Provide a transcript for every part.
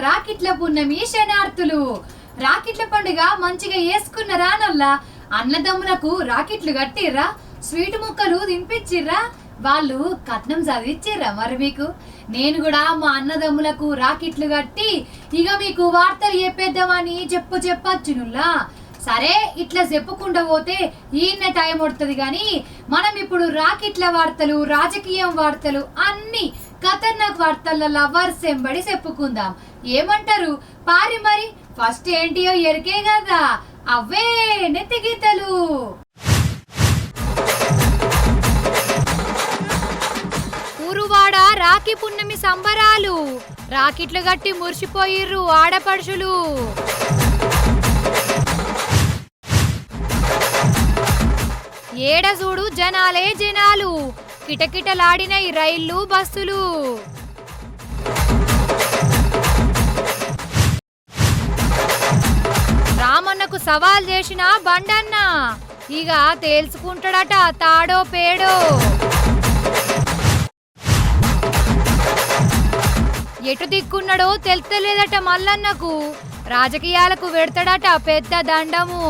రాకిట్ల పున్నమి శనార్థులు. రాకిట్ల పండుగ మంచిగా వేసుకున్నారా నల్లా? అన్నదమ్ములకు రాకిట్లు కట్టిర్రా? స్వీట్ ముక్కలు తినిపించిర్రా? వాళ్ళు కట్నం చదివిచ్చిర్రా? మరి మీకు నేను కూడా మా అన్నదమ్ములకు రాకిట్లు కట్టి ఇక మీకు వార్తలు చెప్పేద్దామని చెప్పొచ్చునుల్లా. సరే ఇట్లా చెప్పుకుంటూ పోతే ఈయన టైం పడుతుంది గాని మనం ఇప్పుడు రాకిట్ల వార్తలు, రాజకీయం వార్తలు అన్ని ఖతర్నాక్ వార్తల వరుసెంబడి చెప్పుకుందాం. ఏమంటారు పారి? మరి ఫస్ట్ ఏంటియో ఎరికే కదా, అవే నెత్తి గీతలు. ఊరువాడ రాఖీ పున్నమి సంబరాలు. రాకిట్లు గట్టి మురిసిపోయిర్రు ఆడపడుచులు. ఏడ చూడు జనాలే జనాలు, కిటకిటలాడినై రైళ్లు బస్సులు. రామన్నకు సవాల్ చేసిన బండన్న ఇక తేల్చుకుంటాడట తాడో పేడో. ఎటు దిక్కున్నాడో తెలుస్తలేదట మల్లన్నకు, రాజకీయాలకు వెడతాడట పెద్ద దండము.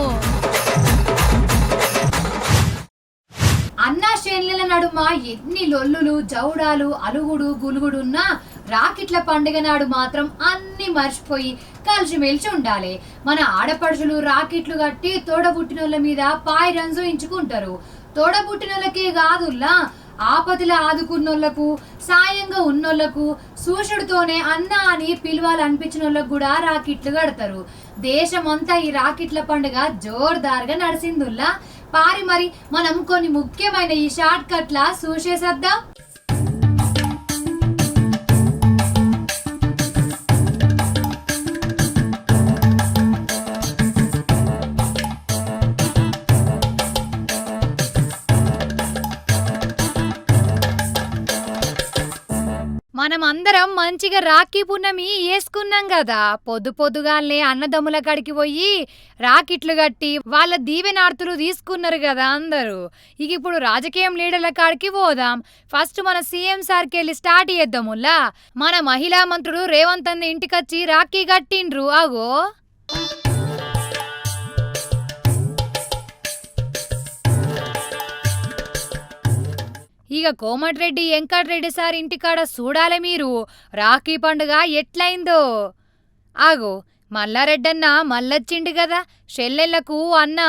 అన్నా శ్రేణుల నడుమ ఎన్ని లొల్లులు, జౌడాలు, అలుగుడు గులుగుడున్నా రాకిట్ల పండుగ నాడు మాత్రం అన్ని మర్చిపోయి కలిసిమెలిసి ఉండాలి. మన ఆడపడుచులు రాకిట్లు కట్టి తోడబుట్టినోళ్ళ మీద పాయిరంజు ఇంచుకుంటారు. తోడబుట్టినోళ్ళకే కాదుల్లా, ఆపదల ఆదుకున్నోళ్లకు, సాయంగా ఉన్నోళ్లకు, సూషుడితోనే అన్న అని పిలవాలనిపించిన వాళ్ళకు కూడా రాకిట్లు కడతారు. దేశమంతా ఈ రాకిట్ల పండుగ జోర్దార్గా నడిసిందుల్లా. పారి మరి మనం కొన్ని ముఖ్యమైన ఈ షార్ట్ కట్ల చూసేసేద్దాం. మనం అందరం మంచిగా రాఖీ పున్నమి వేసుకున్నాం కదా. పొద్దుగాలనే అన్నదమ్ముల కాడికి పోయి రాకిట్లు కట్టి వాళ్ళ దీవెనార్తులు తీసుకున్నారు కదా అందరూ. ఇక ఇప్పుడు రాజకీయం లీడర్ల కాడికి పోదాం. ఫస్ట్ మన సీఎం సార్కి వెళ్ళి స్టార్ట్ చేద్దాముల్లా. మన మహిళా మంత్రులు రేవంత్ అన్న ఇంటికొచ్చి రాఖీ కట్టిండ్రు. ఆగో ఇక కోమటిరెడ్డి వెంకటరెడ్డి సార్ ఇంటికాడ చూడాలి మీరు రాఖీ పండుగ ఎట్లయిందో. ఆగో మల్లారెడ్డన్న మల్లొచ్చిండు కదా, చెల్లెళ్లకు అన్న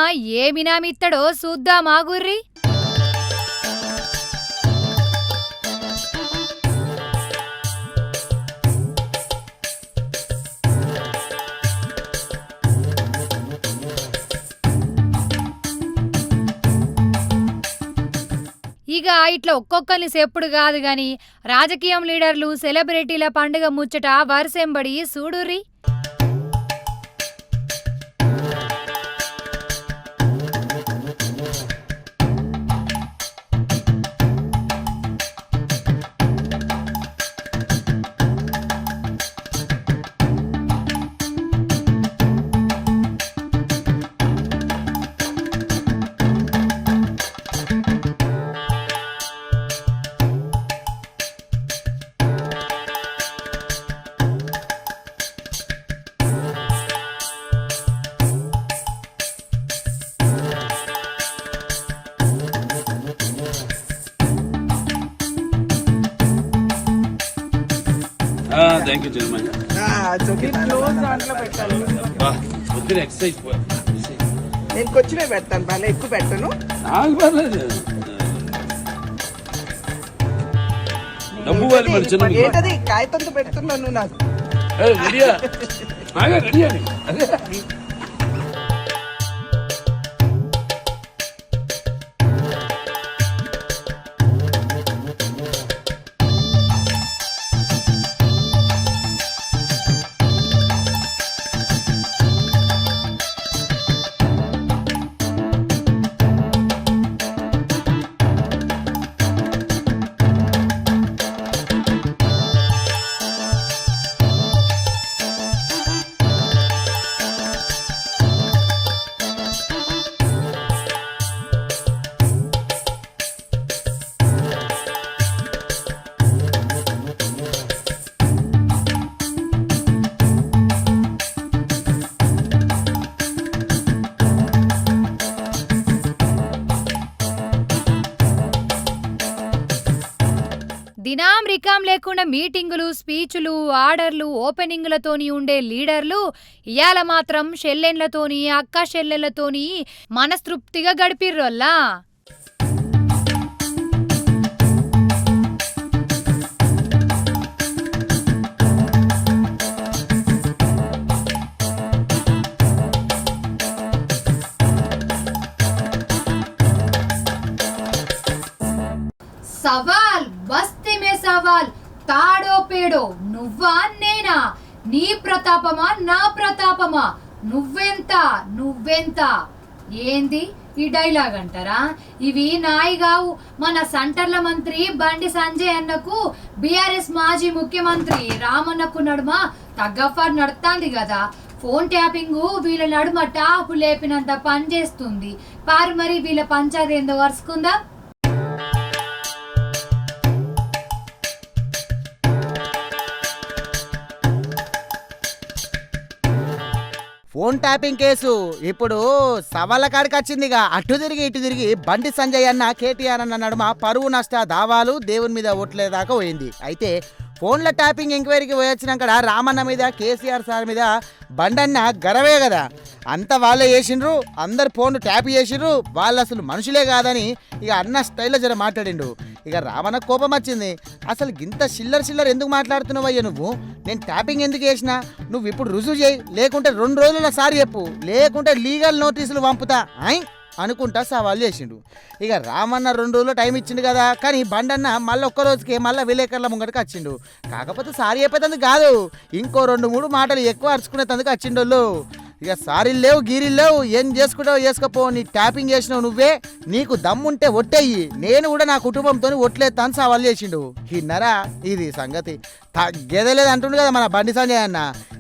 ఏమినామిత్తడో చూద్దాం ఆగుర్రి. ఇక ఇట్లా ఒక్కొక్కరిని చెప్పుడు కాదు గాని రాజకీయం లీడర్లు, సెలబ్రిటీల పండుగ ముచ్చట వరుసెంబడి చూడుర్రి. Thank you జనమన్. ఎక్సర్సైజ్ నేను కొంచెమే పెడతాను, బాగా ఎక్కువ పెట్టను. నాకు పర్లేదు. డబ్బు వాళ్ళు మరి చిన్న ఏంటది కాగితంతో పెడుతున్నాను నాకు. రెడీయా రెడీ అని అదే దినాం రికాం లేకుండా మీటింగులు, స్పీచులు, ఆర్డర్లు, ఓపెనింగ్లతోని ఉండే లీడర్లు ఇయాల మాత్రం షెల్లెన్లతోని, అక్క షెల్లెళ్లతోని మనస్తృప్తిగా గడిపిర్రోల్లా. సవాల్ బస్తీ మే సవాల్, తాడో పేడో, నువ్వా నేనా, నీ ప్రతాపమా నా ప్రతాపమా, నువ్వెంత ఏంది ఈ డైలాగ్ అంటారా? ఇవి నాయిగావు. మన సెంటర్ల మంత్రి బండి సంజయ్ అన్నకు బీఆర్ఎస్ మాజీ ముఖ్యమంత్రి రామన్నకు నడుమ తగ్గఫార్ నడుతాంది కదా. ఫోన్ ట్యాపింగ్ వీళ్ళ నడుమ టాపు లేపినంత పని చేస్తుంది. పారు మరి వీళ్ళ పంచాయతీ ఏందో వరుసుకుందా. ఫోన్ ట్యాపింగ్ కేసు ఇప్పుడు సవాళ్ళ కాడికి వచ్చిందిగా. అటు తిరిగి ఇటు తిరిగి బండి సంజయ్ అన్న, కేటీఆర్ అన్న నడుమ పరువు నష్ట దావాలు దేవుని మీద ఓట్లేదాకా పోయింది. అయితే ఫోన్ల ట్యాపింగ్ ఎంక్వైరీకి పోయొచ్చినాక రామన్న మీద, కేసీఆర్ సార్ మీద బండన్న గరవే కదా. అంతా వాళ్ళే చేసిండ్రు, అందరు ఫోన్లు ట్యాప్ చేసిండ్రు, వాళ్ళు అసలు మనుషులే కాదని ఇక అన్న స్టైల్లో జర మాట్లాడిండు. ఇక రామన్న కోపం వచ్చింది. అసలు ఇంత చిల్లర ఎందుకు మాట్లాడుతున్నావయ్యా నువ్వు? నేను ట్యాపింగ్ ఎందుకు చేసినా? నువ్వు ఇప్పుడు రుజువు చేయి, లేకుంటే 2 రోజుల సారి చెప్పు, లేకుంటే లీగల్ నోటీసులు పంపుతా అనుకుంటా సవాల్ చేసిండు. ఇక రామన్న 2 రోజులు టైం ఇచ్చిండు కదా. కానీ బండన్న మళ్ళీ ఒక్క రోజుకి మళ్ళీ విలేకరుల ముంగటికి వచ్చిండు. కాకపోతే సారీ చెప్పేందుకు కాదు, ఇంకో 2-3 మాటలు ఎక్కువ అరుచుకునేందుకు వచ్చిండోళ్ళు. ఇక సారీలు లేవు, గీరీలు లేవు, ఏం చేసుకుంటావు చేసుకోపో, నీ ట్యాపింగ్ చేసినావు నువ్వే, నీకు దమ్ముంటే ఒట్టేయి, నేను కూడా నా కుటుంబంతో ఒట్లేస్తాను సవాల్ చేసిండు. ఇన్నరా ఇది సంగతి. తగ్గేదేలేదు అంటుండు కదా మన బండి సంజయ్ అన్న.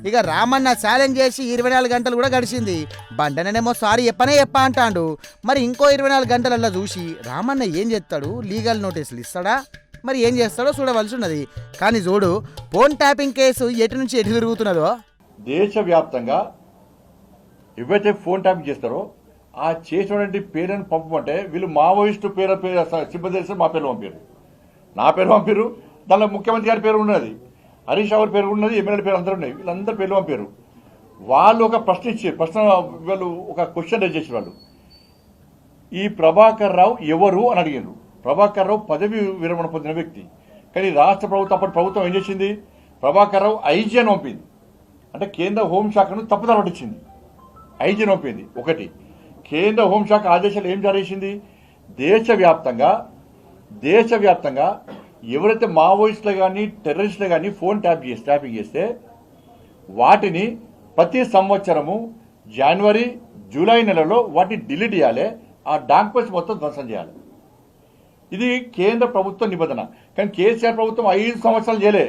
ఇక రామన్న ఛాలెంజ్ చేసి 24 గంటలు కూడా గడిచింది. బండనేమో సారీ చెప్పా అంటాడు. మరి ఇంకో 24 గంటలల్లో చూసి రామన్న ఏం చేస్తాడు? లీగల్ నోటీసులు ఇస్తాడా? మరి ఏం చేస్తాడో చూడవలసి ఉన్నది. కానీ చూడు, ఫోన్ ట్యాపింగ్ కేసు ఎటు నుంచి ఎటు తిరుగుతున్నదో. దేశవ్యాప్తంగా ఎవరైతే ఫోన్ ట్యాపింగ్ చేస్తారో ఆ చేసినటువంటి పేరుని పంపమంటే వీళ్ళు మావోయిస్టు పేరు సిబ్బంది తెలిసి మా పేరు పంపారు, నా పేరు పంపారు, దానిలో ముఖ్యమంత్రి గారి పేరు ఉన్నది, హరీష్ రావు పేరు ఉన్నది, ఎమ్మెల్యే పేరు అందరూ ఉన్నాయి, వీళ్ళందరూ పేర్లు పంపారు. వాళ్ళు ఒక ప్రశ్న వాళ్ళు ఒక క్వశ్చన్ రేజ్ చేసి వాళ్ళు ఈ ప్రభాకర్ రావు ఎవరు అని అడిగారు. ప్రభాకర్ రావు పదవి విరమణ పొందిన వ్యక్తి. కానీ రాష్ట్ర ప్రభుత్వం అప్పటి ప్రభుత్వం ఏం చేసింది? ప్రభాకర్ రావు ఐజీ అని పంపింది. అంటే కేంద్ర హోంశాఖను తప్పుదారి పట్టించింది. ఐజీ అని పంపింది. ఒకటి, కేంద్ర హోంశాఖ ఆదేశాలు ఏం జారీ చేసింది? దేశవ్యాప్తంగా ఎవరైతే మావోయిస్టులు కానీ టెర్రరిస్టులు కానీ ఫోన్ ట్యాపింగ్ చేస్తే వాటిని ప్రతి సంవత్సరము జనవరి, జూలై నెలలో వాటిని డిలీట్ చేయాలి, ఆ డాక్యుమెంట్స్ మొత్తం ధ్వంసం చేయాలి. ఇది కేంద్ర ప్రభుత్వ నిబంధన. కానీ కేసీఆర్ ప్రభుత్వం 5 సంవత్సరాలు చేయలే.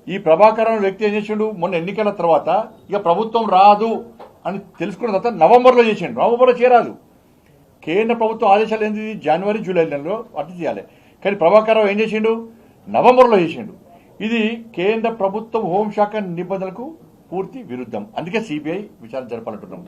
ఈ ప్రభాకర్ అనే వ్యక్తి ఏం చేసిండు? మొన్న ఎన్నికల తర్వాత ఇక ప్రభుత్వం రాదు అని తెలుసుకున్న తర్వాత నవంబర్లో చేసిండు. నవంబర్లో చేయరాదు. కేంద్ర ప్రభుత్వ ఆదేశాలు ఏంటి? జనవరి, జూలై నెలలో అటు చేయాలి. కానీ ప్రభాకర్ రావు ఏం చేసిండు? నవంబర్లో చేసిండు. ఇది కేంద్ర ప్రభుత్వం హోంశాఖ నిబంధనలకు పూర్తి విరుద్ధం. అందుకే సిబిఐ విచారణ జరపాలంటున్నాం.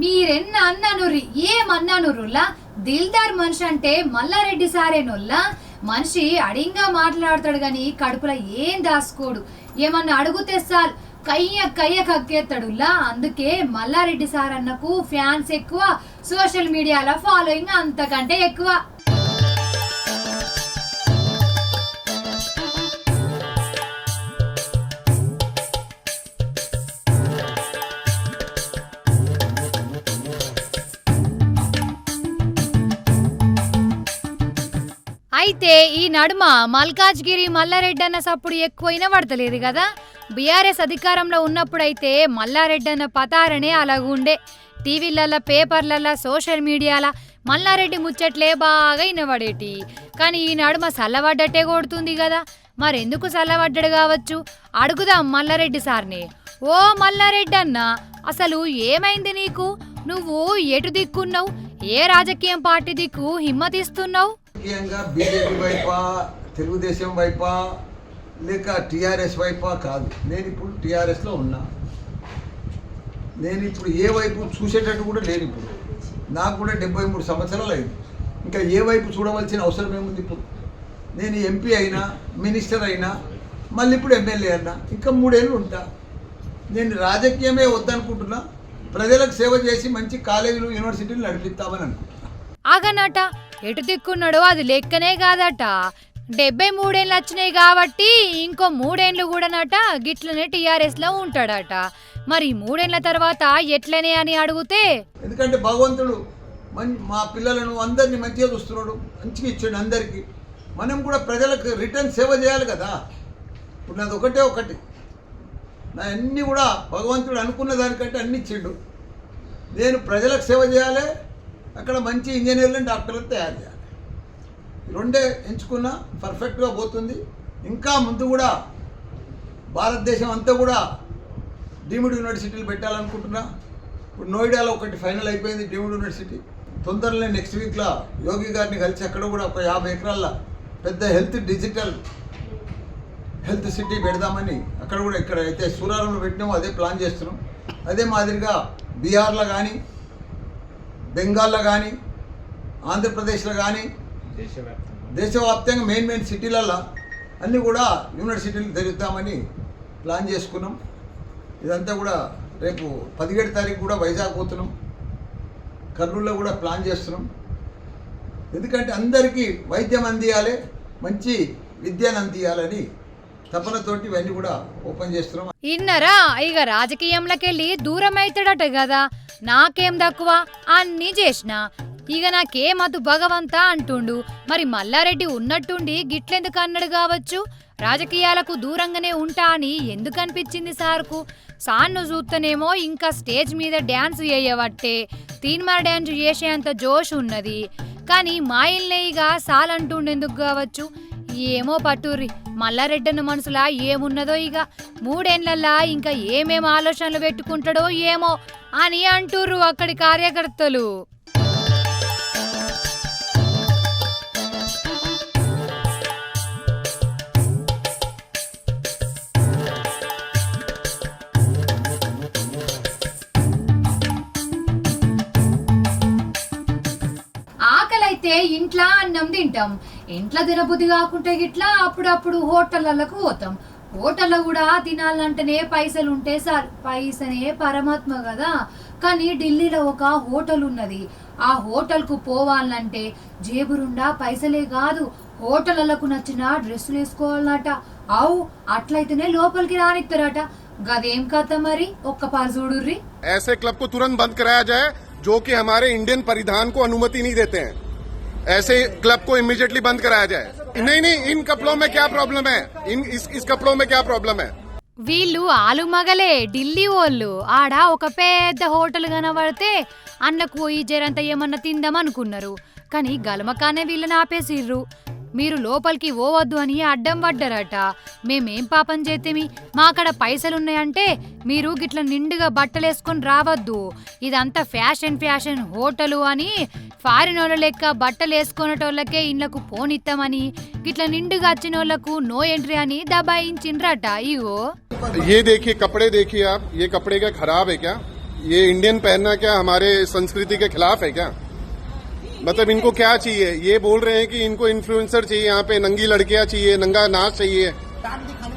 మీరెన్న అన్నానుర్రి ఏమన్నానుర్రులా? దిల్దార్ మనిషి అంటే మల్లారెడ్డి సారేనోల్లా. మనిషి అడింగా మాట్లాడతాడు గాని కడుపులో ఏం దాసుకోడు. ఏమన్నా అడుగుతే సార్ కయ్య కక్కేస్తాడులా. అందుకే మల్లారెడ్డి సార్ అన్నకు ఫ్యాన్స్ ఎక్కువ, సోషల్ మీడియాలో ఫాలోయింగ్ అంతకంటే ఎక్కువ. అయితే ఈ నడుమ మల్కాజ్గిరి మల్లారెడ్డి అన్న సప్పుడు ఎక్కువైనా పడతలేదు కదా. బీఆర్ఎస్ అధికారంలో ఉన్నప్పుడైతే మల్లారెడ్డి అన్న పతారనే అలాగుండే. టీవీలల్లో, పేపర్లల్లో, సోషల్ మీడియాల మల్లారెడ్డి ముచ్చట్లే బాగా వినబడేటి. కానీ ఈ నడుమ సల్లబడ్డట్టే కొడుతుంది కదా. మరెందుకు సల్లబడ్డాడు కావచ్చు? అడుగుదాం మల్లారెడ్డి సార్ని. ఓ మల్లారెడ్డి అన్న, అసలు ఏమైంది నీకు? నువ్వు ఎటు దిక్కున్నావు? ఏ రాజకీయం పార్టీ దిక్కు హిమ్మతిస్తున్నావు? రాజకీయంగా బీజేపీ వైపా, తెలుగుదేశం వైపా, లేక టీఆర్ఎస్ వైపా కాదు. నేను ఇప్పుడు టీఆర్ఎస్లో ఉన్నా. నేను ఇప్పుడు ఏ వైపు చూసేటట్టు కూడా లేను. ఇప్పుడు నాకు కూడా 73 సంవత్సరాలు అయింది. ఇంకా ఏ వైపు చూడవలసిన అవసరం ఏముంది? ఇప్పుడు నేను ఎంపీ అయినా, మినిస్టర్ అయినా, మళ్ళీ ఇప్పుడు ఎమ్మెల్యే అయినా, ఇంకా 3 ఏళ్ళు ఉంటా. నేను రాజకీయమే వద్దనుకుంటున్నా. ప్రజలకు సేవ చేసి మంచి కాలేజీలు, యూనివర్సిటీలు నడిపిస్తామని అనుకుంటున్నా. ఆగనట ఎటు దిక్కున్నాడో అది లెక్కనే కాదట. 73 ఏళ్ళు వచ్చినాయి కాబట్టి ఇంకో 3 ఏళ్ళు కూడా నట గిట్లనే టీఆర్ఎస్ లో ఉంటాడట. మరి 3 ఏళ్ల తర్వాత ఎట్లనే అని అడిగితే, ఎందుకంటే భగవంతుడు మా పిల్లలను అందరినీ మంచిగా చూస్తున్నాడు, మంచిగా ఇచ్చాడు అందరికీ. మనం కూడా ప్రజలకు రిటర్న్ సేవ చేయాలి కదా. ఇప్పుడు నాది ఒకటి నా అన్నీ కూడా భగవంతుడు అనుకున్న దానికంటే అన్ని ఇచ్చిండు. నేను ప్రజలకు సేవ చేయాలి, అక్కడ మంచి ఇంజనీర్లను, డాక్టర్లను తయారు చేయాలి. రెండే ఎంచుకున్నా పర్ఫెక్ట్గా పోతుంది. ఇంకా ముందు కూడా భారతదేశం అంతా కూడా డీమ్డ్ యూనివర్సిటీలు పెట్టాలనుకుంటున్నా. ఇప్పుడు నోయిడాలో ఒకటి ఫైనల్ అయిపోయింది డీమ్డ్ యూనివర్సిటీ. తొందరలో నెక్స్ట్ వీక్లో యోగి గారిని కలిసి అక్కడ కూడా ఒక 50 ఎకరాల పెద్ద డిజిటల్ హెల్త్ సిటీ పెడదామని అక్కడ కూడా ఇక్కడ అయితే సూరారంలో పెట్టినామో అదే ప్లాన్ చేస్తున్నాం. అదే మాదిరిగా బీహార్లో కానీ, బెంగాల్లో కానీ, ఆంధ్రప్రదేశ్లో కానీ, దేశవ్యాప్తంగా మెయిన్ సిటీలలో అన్నీ కూడా యూనివర్సిటీలు తెరుద్దామని ప్లాన్ చేసుకున్నాం. ఇదంతా కూడా రేపు 17 తారీఖు కూడా వైజాగ్ పోతున్నాం. కర్నూలులో కూడా ప్లాన్ చేస్తున్నాం. ఎందుకంటే అందరికీ వైద్యం అందియాలి, మంచి విద్యను అందియాలని తపనతోటి ఇవన్నీ కూడా ఓపెన్ చేస్తున్నాం. ఇన్నరా ఇక రాజకీయంలోకెళ్ళి దూరం అవుతాడట కదా. నాకేం తక్కువ, అన్నీ చేసినా ఇక నాకేమదు భగవంతా అంటుండు. మరి మల్లారెడ్డి ఉన్నట్టుండి గిట్లెందుకు అన్నాడు కావచ్చు. రాజకీయాలకు దూరంగానే ఉంటా అని ఎందుకు అనిపించింది సార్కు? సాన్ను చూస్తేనేమో ఇంకా స్టేజ్ మీద డ్యాన్స్ చేయబట్టే తీన్మార్ డ్యాన్స్ చేసేంత జోష్ ఉన్నది. కానీ మా ఇల్లేయిగా సాలంటుండెందుకు కావచ్చు. ఏమో పట్టూర్రి మల్లారెడ్డన్న మనసులా ఏమున్నదో. ఇక 3 ఏళ్లల్లా ఇంకా ఏమేం ఆలోచనలు పెట్టుకుంటాడో ఏమో అని అంటుర్రు అక్కడి కార్యకర్తలు. ఆకలైతే ఇంట్లో అన్నం తింటాం, ఇంట్లో తినబుద్ధి కాకుంటే గిట్లా అప్పుడప్పుడు హోటళ్లకు పోతాం. హోటల్లో కూడా తినాలంటేనే పైసలు ఉంటే సార్, పైసనే పరమాత్మ కదా. కానీ ఢిల్లీలో ఒక హోటల్ ఉన్నది. ఆ హోటల్కు పోవాలంటే జేబురుండా పైసలే కాదు, హోటళ్లకు నచ్చిన డ్రెస్సులు వేసుకోవాలట. అవు అట్లయితేనే లోపలికి రానిస్తారట. గదేం కథ మరి ఒక్కపారు చూడుర్రి. ऐसे क्लब को तुरंत बंद कराया जाए जो कि हमारे इंडियन परिधान को अनुमति नहीं देते हैं. ऐसे क्लब को इमीडिएटली बंद कराया जाए. नहीं, इन कपड़ों में क्या प्रॉब्लम है? इस कपड़ों में क्या प्रॉब्लम है? వీళ్ళు ఆలుమగలే ఢిల్లీ వాళ్ళు. ఆడ ఒక పెద్ద హోటల్ కనబడితే అన్నకు ఈ జరంతా ఏమన్నా తిందామనుకున్నారు. కానీ గలమకానే వీళ్ళని ఆపేసిర్రు. మీరు లోపలికి పోవద్దు అని అడ్డం పడ్డారట. మేమేం పాపం చేతేమి, మాకడ పైసలున్నాయంటే మీరు గిట్ల నిండుగా బట్టలేసుకొని రావద్దు, ఇదంతా ఫ్యాషన్ హోటలు అని ఫారిన్ వాళ్ళ లెక్క బట్టలు వేసుకునేటోళ్ళకే ఇళ్లకు పోనిస్తామని గిట్ల నిండుగా వచ్చినోళ్లకు నో ఎంట్రీ అని దబాయించిండ్రట. ఇగో ये देखिए, कपड़े देखिए आप, ये कपड़े क्या खराब है क्या? ये इंडियन पहनना क्या हमारे संस्कृति के खिलाफ है क्या? मतलब इनको क्या चाहिए? ये बोल रहे हैं कि इनको इन्फ्लुएंसर चाहिए, यहाँ पे नंगी लड़कियां चाहिए, नंगा नाच चाहिए,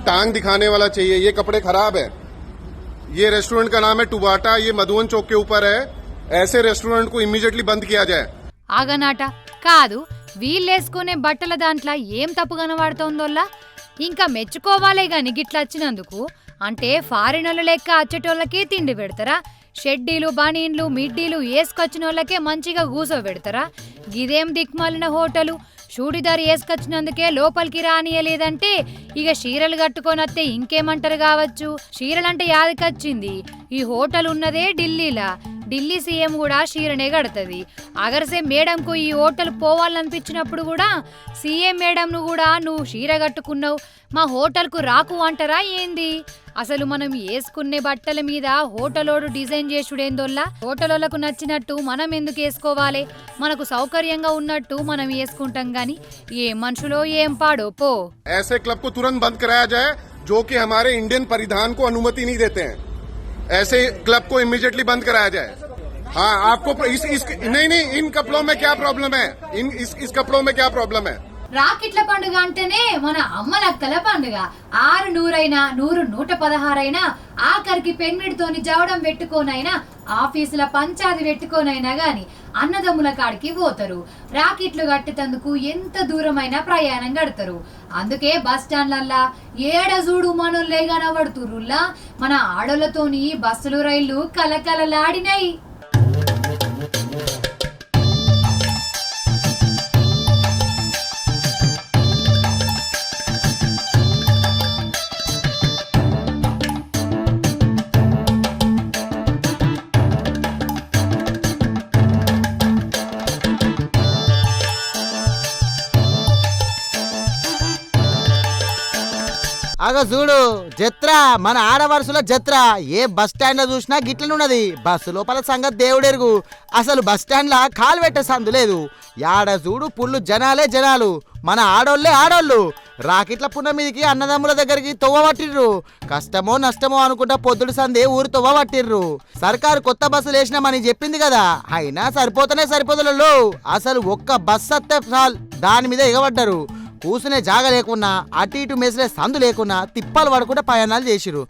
टांग दिखाने वाला चाहिए. ये कपड़े खराब है. ये रेस्टोरेंट का नाम है टुबाटा, ये मधुवन चौक के ऊपर है. ऐसे रेस्टोरेंट को इमीडिएटली बंद किया जाए. ఆగనాట కాదు, వీళ్ళేసుకునే బట్టల దాంట్లో ఏం తప్పు కనబడుతోందోల్లా. ఇంకా మెచ్చుకోవాలే గాని గిట్లా వచ్చినందుకు. అంటే ఫారినర్ల లెక్క వచ్చేటోళ్ళకి తిండి పెడతారా? షెడ్డీలు, బనీన్లు, మిడ్డీలు వేసుకొచ్చిన వాళ్ళకే మంచిగా కూసోబెడతారా? గిదేం దిక్మాలిన హోటలు. చూడిదారు వేసుకొచ్చినందుకే లోపలికి రానియలేదంటే ఇక చీరలు కట్టుకొని వస్తే ఇంకేమంటారు కావచ్చు. చీరలంటే యాదకొచ్చింది, ఈ హోటల్ ఉన్నదే ఢిల్లీలా. ఢిల్లీ సీఎం కూడా చీరనే కడుతుంది. అగర్సే మేడంకు ఈ హోటల్ పోవాలనిపించినప్పుడు కూడా సీఎం మేడంను కూడా నువ్వు చీర కట్టుకున్నావు, మా హోటల్కు రాకు అంటారా ఏంది? అసలు మనం వేసుకునే బట్టల మీద హోటలోడు డిజైన్ చేసుడేందోల్లా. హోటలోళ్లకు నచ్చినట్టు మనం ఎందుకు వేసుకోవాలి? మనకు సౌకర్యంగా ఉన్నట్టు మనం వేసుకుంటాం గాని ఏ మనుషులో ఏం పాడో పో. ऐसे क्लब को तुरंत बंद कराया जाए जो कि हमारे इंडियन परिधान को अनुमति नहीं देते हैं. ऐसे क्लब को इमीडिएटली बंद कराया जाए। हाँ, आपको नहीं इन कपड़ों में क्या प्रॉब्लम है? इस कपड़ों में क्या प्रॉब्लम है? రాకిట్ల పండుగ అంటేనే మన అమ్మలక్కల పండుగ. 6 100 116 ఆఖరికి పెన్మిడితోని జవడం పెట్టుకోనైనా ఆఫీసుల పంచాది పెట్టుకోనైనా గాని అన్నదమ్ముల కాడికి పోతారు. రాకెట్లు కట్టేందుకు ఎంత దూరమైనా ప్రయాణం గడతారు. అందుకే బస్ స్టాండ్లల్లా ఏడ చూడు మనోళ్ళే కనబడుతురుల్లా మన ఆడోళ్ళతోని బస్సులు రైళ్లు కలకలలాడినాయి. అగ చూడు జత్ర, మన ఆడవరుసలో జత్ర. ఏ బస్ స్టాండ్ లో చూసినా గిట్లనున్నది. బస్సు లోపల సంగతి దేవుడెరుగు. అసలు బస్ స్టాండ్ లా కాలు పెట్టే సందు లేదు. యాడ చూడు పుల్లు జనాలే జనాలు. మన ఆడోళ్లే ఆడోళ్ళు. రాకెట్ల పున్న మీదకి అన్నదమ్ముల దగ్గరికి తొవ్వ పట్టిర్రు. కష్టమో నష్టమో అనుకుంటా పొద్దుడు సందే ఊరు తొవ్వ పట్టిర్రు. సర్కారు కొత్త బస్సులు వేసినామని చెప్పింది కదా, అయినా సరిపోతలేదు. అసలు ఒక్క బస్సు వస్తే చాలు దాని మీద ఎగబడ్డారు. కూసునే జాగ లేకున్నా, అటు ఇటు మెసిలే సందు లేకున్నా తిప్పలు పడుకుంటే ప్రయాణాలు చేసిరు.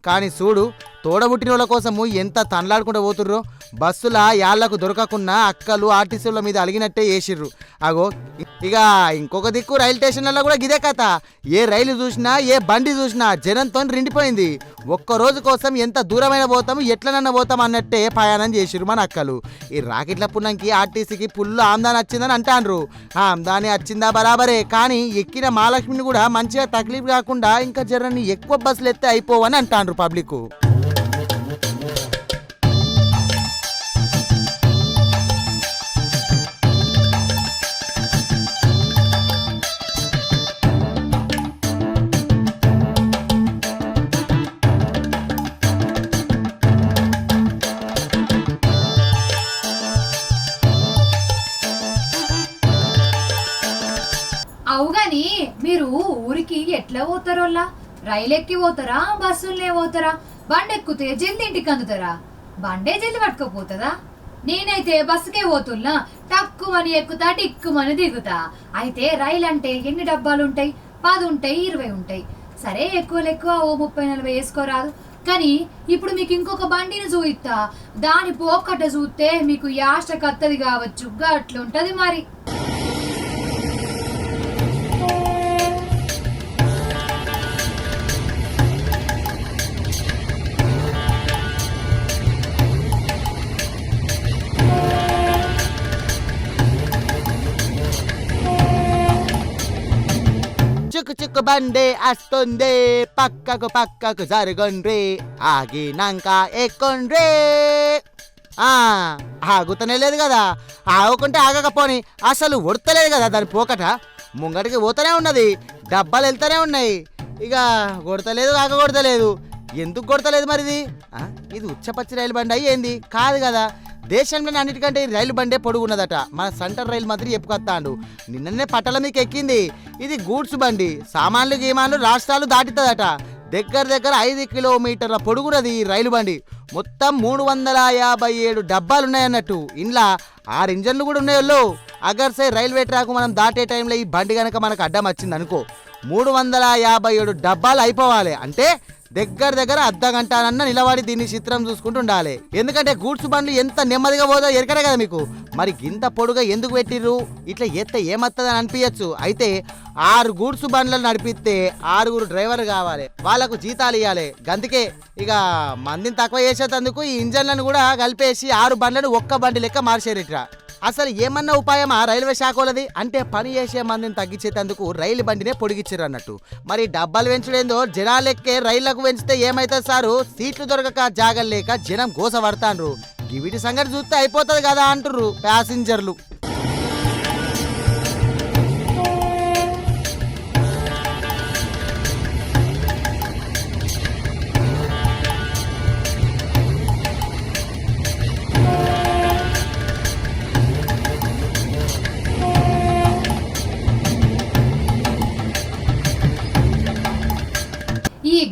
కానీ చూడు, తోడబుట్టినోళ్ళ కోసము ఎంత తనలాడుకుంటూ పోతుర్రో. బస్సుల యాళ్లకు దొరకకున్నా అక్కలు ఆర్టీసీల మీద అలిగినట్టే వేసిర్రు. అగో ఇక ఇంకొక దిక్కు రైలు స్టేషన్లలో కూడా గిదే కథ. ఏ రైలు చూసినా ఏ బండి చూసినా జనంతో నిండిపోయింది. ఒక్కరోజు కోసం ఎంత దూరమైన పోతాము, ఎట్లనన్నా పోతాం అన్నట్టే ప్రయాణం చేసిర్రు మన అక్కలు. ఈ రాకెట్ల పున్నంకి ఆర్టీసీకి ఫుల్ ఆమ్దాని వచ్చిందని అంటాన్రు. ఆ ఆమ్దాని వచ్చిందా బరాబరే, కానీ ఎక్కిన మహాలక్ష్మిని కూడా మంచిగా తక్లీఫ్ కాకుండా ఇంకా జర్రని ఎక్కువ బస్సులు ఎత్తే అయిపోవని అంటాన్రు పబ్లిక్. అవుగాని మీరు ఊరికి ఎట్లా పోతారోల్లా? రైలు ఎక్కి పోతారా, బస్సులనే పోతారా? బండెక్కితే జల్ది ఇంటికి అందుతారా? బండే జల్ది పట్టుకోపోతుందా? నేనైతే బస్సుకే పోతున్నా, టక్కుమని ఎక్కుతా టిక్కుమని దిగుతా. అయితే రైలు అంటే ఎన్ని డబ్బాలు ఉంటాయి? 10 ఉంటాయి, 20 ఉంటాయి. సరే ఎక్కువ ఓ 30-40 వేసుకోరాదు. కానీ ఇప్పుడు మీకు ఇంకొక బండిని చూయిస్తా, దాని పోకట చూస్తే మీకు యాష్ట కత్తది కావచ్చు. గట్లుంటది మరి. చిక్కు బండే వస్తుంది, పక్కకు జరగండ్రి, ఆగినాక ఎక్కండ్రి. ఆగుతనే లేదు కదా, ఆగుకుంటే ఆగకపోని అసలు ఉడతలేదు కదా దాని పోకట. ముంగటికి పోతూనే ఉన్నది, డబ్బాలు వెళ్తూనే ఉన్నాయి. ఇక కొడతలేదు, ఆగకొడతలేదు. ఎందుకు కొడతలేదు మరిది? ఇది ఉచ్చపచ్చి రైలు బండి అయ్యింది కాదు కదా. దేశంలోనే అన్నిటికంటే రైలు బండే పొడుగున్నదట. మన సెంట్రల్ రైలు మంత్రి చెప్పుకొస్తాడు. నిన్ననే పట్టల మీకు ఎక్కింది. ఇది గూడ్స్ బండి, సామాన్లు గీమాన్లు రాష్ట్రాలు దాటుతుందట. దగ్గర 5 కిలోమీటర్ల పొడుగున్నది ఈ రైలు బండి. మొత్తం 357 డబ్బాలు ఉన్నాయన్నట్టు. ఇంట్లో 6 ఇంజన్లు కూడా ఉన్నాయో. అగర్సే రైల్వే ట్రాక్ మనం దాటే టైంలో ఈ బండి కనుక మనకు అడ్డం వచ్చింది అనుకో, 357 డబ్బాలు అయిపోవాలి. అంటే దగ్గర అర్ధగంటనన్నా నిలబడి దీన్ని చిత్రం చూసుకుంటూ ఉండాలి. ఎందుకంటే గూడ్స్ బండ్లు ఎంత నెమ్మదిగా పోదో ఎరకనే కదా మీకు. మరి గింత పొడుగా ఎందుకు పెట్టిర్రు? ఇట్లా ఎత్తే ఏమత్తదని అనిపించచ్చు. అయితే 6 గూడ్స్ బండ్లను నడిపిస్తే 6 డ్రైవర్లు కావాలి, వాళ్ళకు జీతాలు ఇవ్వాలి. గందుకే ఇక మందిని తక్కువ చేసేందుకు ఈ ఇంజన్లను కూడా కలిపేసి 6 బండ్లను ఒక్క బండి లెక్క మార్చేరిట్రా. అసలు ఏమన్నా ఉపాయమా రైల్వే శాఖ వాళ్ళది? అంటే పని చేసే మందిని తగ్గించేందుకు రైలు బండినే పొడిగిచ్చారు అన్నట్టు. మరి డబ్బాలు పెంచుడేందో, జనాలెక్కే రైళ్లకు పెంచితే ఏమైతుంది సారు? సీట్లు దొరకక జాగలు లేక జనం గోస పడతాండ్రు. వీటి సంగతి చూస్తే అయిపోతుంది కదా అంటుర్రు ప్యాసింజర్లు.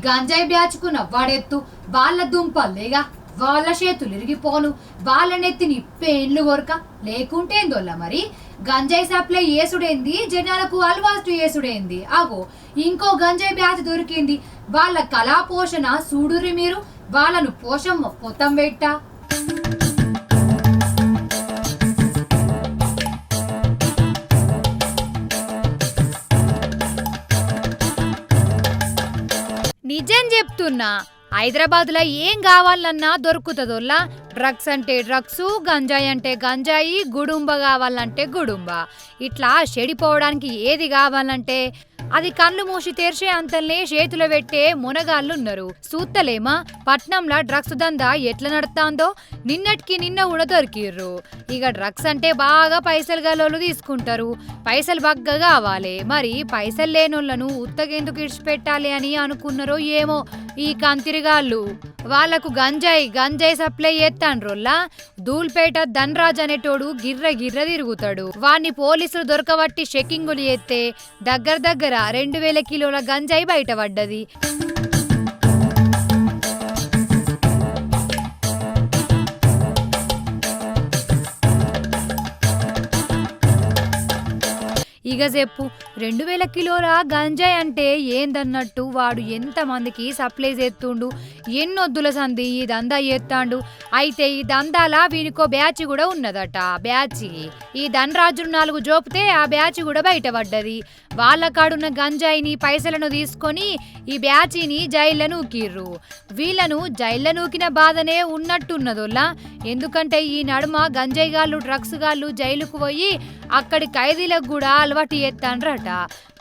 గంజాయి బ్యాచ్కు నవ్వాడెత్తు వాళ్ళ దుంపల్లేగా, వాళ్ళ చేతులు ఇరిగిపోను, వాళ్ళ నెత్తిని పెయిన్లు కొరక లేకుంటే ఏందోళ్ళ మరి. గంజాయి సప్లై ఏసుడేంది, జనాలకు అలవాటు ఏసుడేంది. అగో ఇంకో గంజాయి బ్యాచ్ దొరికింది. వాళ్ళ కళా పోషణ చూడురి మీరు, వాళ్ళను పోషం పొత్తం పెట్టా. నిజం చెప్తున్నా, హైదరాబాద్లో ఏం కావాలన్నా దొరుకుతుందోల్లా. డ్రగ్స్ అంటే డ్రగ్స్, గంజాయి అంటే గంజాయి, గుడుంబ కావాలంటే గుడుంబ. ఇట్లా చెడిపోవడానికి ఏది కావాలంటే అది కళ్ళు మూసి తెరిచే అంతల్నే చేతులు పెట్టే మునగాళ్ళున్నారు. సూత్తలేమా పట్నంలో డ్రగ్స్ దందా ఎట్లా నడుతాందో. నిన్నటికి నిన్న కూడా దొరికిర్రు. ఇక డ్రగ్స్ అంటే బాగా పైసలు గలోళ్ళు తీసుకుంటారు, పైసలు బగ్గ కావాలి. మరి పైసలు లేనోళ్లను ఉత్తగెందుకు ఇడిచిపెట్టాలి అని అనుకున్నారో ఏమో ఈ కంతిరిగాళ్ళు. వాళ్లకు గంజాయి సప్లై చేస్తాండ్రోల్లా. ధూల్పేట ధనరాజ్ అనేటోడు గిర్ర గిర్ర తిరుగుతాడు. వాణ్ణి పోలీసులు దొరకబట్టి చెక్కింగులు చేస్తే దగ్గర 2000 కిలోల గంజాయి బయటపడ్డది. ఇక చెప్పు, 2000 కిలోల గంజాయి అంటే ఏందన్నట్టు వాడు ఎంతమందికి సప్లై చేస్తుండు, ఎన్నొద్దుల సంది ఈ దందా చేస్తాండు. అయితే ఈ దందాల వీనికో బ్యాచ్ కూడా ఉన్నదట. బ్యాచ్ ఈ ధనరాజు 4 జోపితే ఆ బ్యాచ్ కూడా బయటపడ్డది. వాళ్ళ కాడున్న గంజాయిని పైసలను తీసుకొని ఈ బ్యాచీని జైల్లో నూకిర్రు. వీళ్ళను జైల్లో నూకిన బాధనే ఉన్నట్టున్నదోల్లా. ఎందుకంటే ఈ నడుమ గంజాయి గాళ్ళు, డ్రగ్స్ గాళ్ళు జైలుకు పోయి అక్కడి ఖైదీలకు కూడా అలవాటు చేస్తాండ్రట.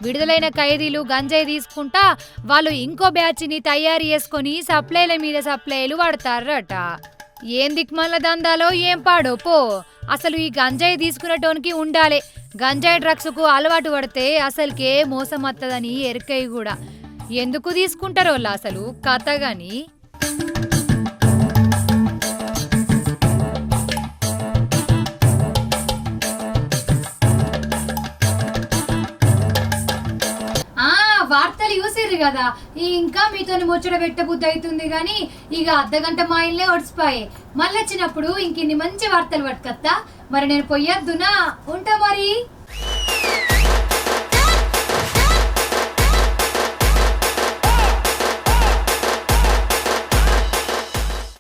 విడుదలైన ఖైదీలు గంజాయి తీసుకుంటా వాళ్ళు ఇంకో బ్యాచ్ని తయారు చేసుకొని సప్లైల మీద సప్లైలు పడతారట. ఏం దిక్మల్ల దందాలో ఏం పాడో పో. అసలు ఈ గంజాయి తీసుకునేటోనికి ఉండాలి. గంజాయి డ్రగ్స్కు అలవాటు పడితే అసలుకే మోసం వస్తుందని ఎరుకై కూడా. ఎందుకు తీసుకుంటారో అసలు కథ గాని. వార్తలు చూసిర్రు కదా, ఇంకా మీతోని ముచ్చట పెట్టబుద్ధి అవుతుంది గాని ఇక అర్ధగంట మా ఇల్లే ఒడిసిపోయే. మళ్ళీ వచ్చినప్పుడు ఇంకిన్ని మంచి వార్తలు పట్టుకత్తా. మరి నేను పొయ్యొద్దునా, ఉంటా మరి.